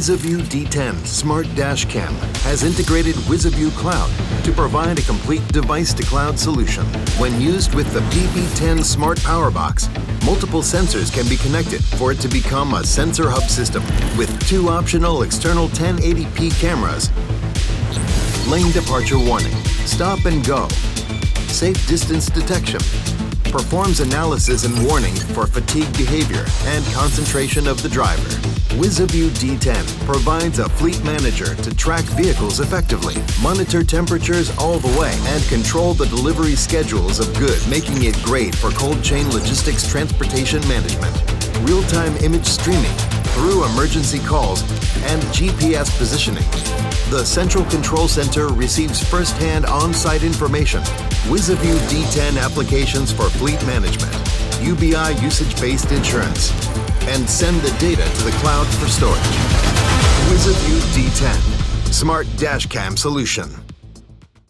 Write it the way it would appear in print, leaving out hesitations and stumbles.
WiZAVIU D10 Smart Dashcam has integrated WiZAVIU Cloud to provide a complete device-to-cloud solution. When used with the PB10 Smart Power Box, multiple sensors can be connected for it to become a sensor hub system with 2 optional external 1080p cameras, lane departure warning, stop and go, safe distance detection, performs analysis and warning for fatigue behavior and concentration of the driver. WiZAVIU D10 provides a fleet manager to track vehicles effectively, monitor temperatures all the way, and control the delivery schedules of goods, making it great for cold chain logistics transportation management, real-time image streaming through emergency calls, and GPS positioning. The Central Control Center receives first-hand on-site information, WiZAVIU D10 applications for fleet management, UBI usage-based insurance, and send the data to the cloud for storage. WiZAVIU D10 Smart Dashcam Solution.